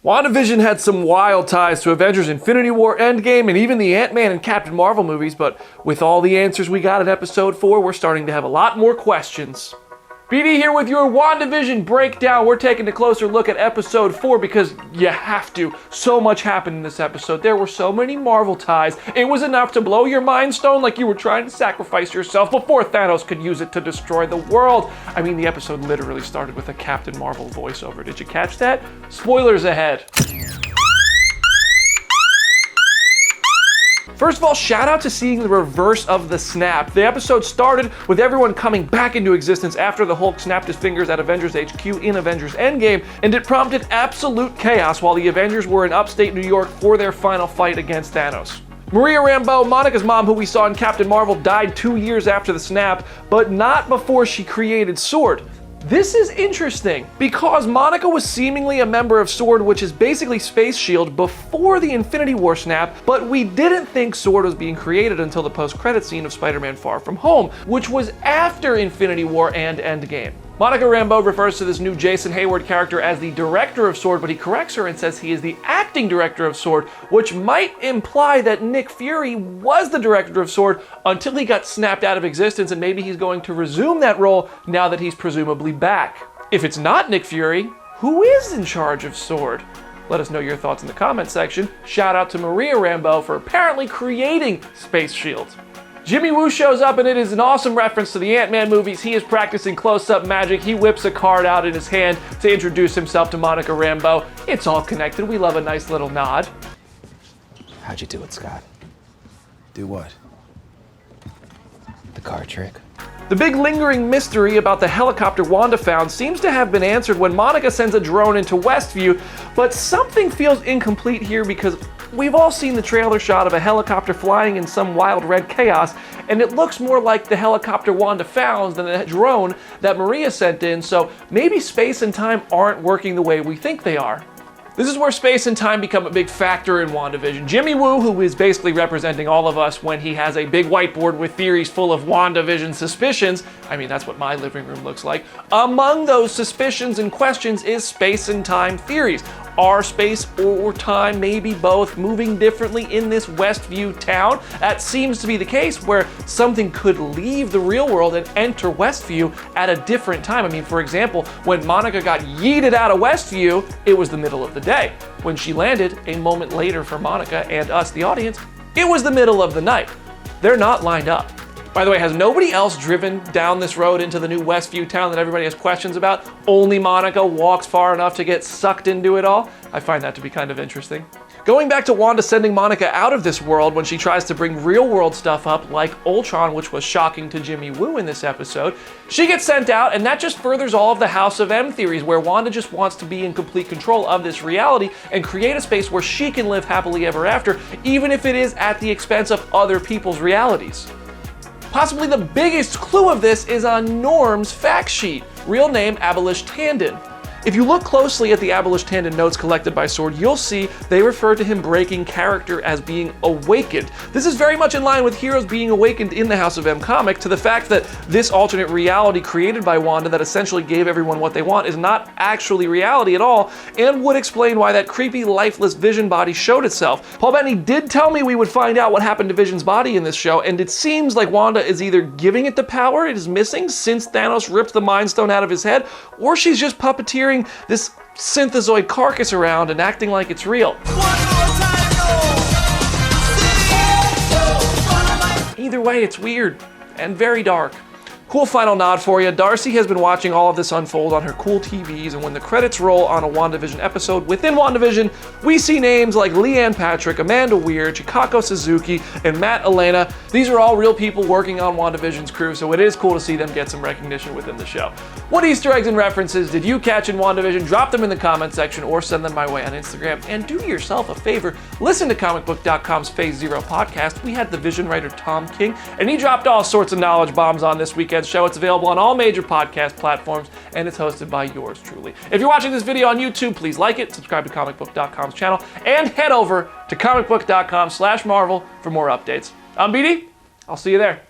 WandaVision had some wild ties to Avengers Infinity War, Endgame, and even the Ant-Man and Captain Marvel movies, but with all the answers we got in episode 4, we're starting to have a lot more questions. BD here with your WandaVision breakdown. We're taking a closer look at episode 4 because you have to. So much happened in this episode. There were so many Marvel ties. It was enough to blow your mind stone like you were trying to sacrifice yourself before Thanos could use it to destroy the world. I mean, the episode literally started with a Captain Marvel voiceover. Did you catch that? Spoilers ahead. First of all, shout out to seeing the reverse of the snap. The episode started with everyone coming back into existence after the Hulk snapped his fingers at Avengers HQ in Avengers Endgame, and it prompted absolute chaos while the Avengers were in upstate New York for their final fight against Thanos. Maria Rambeau, Monica's mom, who we saw in Captain Marvel, died 2 years after the snap, but not before she created S.W.O.R.D. This is interesting because Monica was seemingly a member of S.W.O.R.D., which is basically Space Shield, before the Infinity War snap, but we didn't think S.W.O.R.D. was being created until the post-credit scene of Spider-Man Far From Home, which was after Infinity War and Endgame. Monica Rambeau refers to this new Jason Hayward character as the director of S.W.O.R.D., but he corrects her and says he is the acting director of S.W.O.R.D., which might imply that Nick Fury was the director of S.W.O.R.D. until he got snapped out of existence, and maybe he's going to resume that role now that he's presumably back. If it's not Nick Fury, who is in charge of S.W.O.R.D.? Let us know your thoughts in the comment section. Shout out to Maria Rambeau for apparently creating Space Shield. Jimmy Woo shows up, and it is an awesome reference to the Ant-Man movies. He is practicing close-up magic. He whips a card out in his hand to introduce himself to Monica Rambeau. It's all connected. We love a nice little nod. How'd you do it, Scott? Do what? The card trick. The big lingering mystery about the helicopter Wanda found seems to have been answered when Monica sends a drone into Westview, but something feels incomplete here because we've all seen the trailer shot of a helicopter flying in some wild red chaos, and it looks more like the helicopter Wanda found than the drone that Maria sent in, so maybe space and time aren't working the way we think they are. This is where space and time become a big factor in WandaVision. Jimmy Woo, who is basically representing all of us when he has a big whiteboard with theories full of WandaVision suspicions, I mean, that's what my living room looks like. Among those suspicions and questions is space and time theories. Are space or time, maybe both, moving differently in this Westview town? That seems to be the case, where something could leave the real world and enter Westview at a different time. I mean, for example, when Monica got yeeted out of Westview, it was the middle of the day. When she landed, a moment later for Monica and us, the audience, it was the middle of the night. They're not lined up. By the way, has nobody else driven down this road into the new Westview town that everybody has questions about? Only Monica walks far enough to get sucked into it all? I find that to be kind of interesting. Going back to Wanda sending Monica out of this world when she tries to bring real-world stuff up, like Ultron, which was shocking to Jimmy Woo in this episode, she gets sent out, and that just furthers all of the House of M theories, where Wanda just wants to be in complete control of this reality and create a space where she can live happily ever after, even if it is at the expense of other people's realities. Possibly the biggest clue of this is on Norm's fact sheet, real name Abelish Tandon. If you look closely at the Abelish Tandon notes collected by S.W.O.R.D., you'll see they refer to him breaking character as being awakened. This is very much in line with heroes being awakened in the House of M comic, to the fact that this alternate reality created by Wanda that essentially gave everyone what they want is not actually reality at all, and would explain why that creepy, lifeless Vision body showed itself. Paul Bettany did tell me we would find out what happened to Vision's body in this show, and it seems like Wanda is either giving it the power it is missing since Thanos ripped the Mind Stone out of his head, or she's just puppeteering this synthezoid carcass around and acting like it's real. Either way, it's weird and very dark. Cool final nod for you. Darcy has been watching all of this unfold on her cool TVs, and when the credits roll on a WandaVision episode within WandaVision, we see names like Leanne Patrick, Amanda Weir, Chikako Suzuki, and Matt Elena. These are all real people working on WandaVision's crew, so it is cool to see them get some recognition within the show. What Easter eggs and references did you catch in WandaVision? Drop them in the comment section or send them my way on Instagram. And do yourself a favor, listen to Comicbook.com's Phase Zero podcast. We had the Vision writer Tom King, and he dropped all sorts of knowledge bombs on this weekend show. It's available on all major podcast platforms, and it's hosted by yours truly. If you're watching this video on YouTube, please like it, subscribe to Comicbook.com's channel, and head over to Comicbook.com/Marvel for more updates. I'm BD. I'll see you there.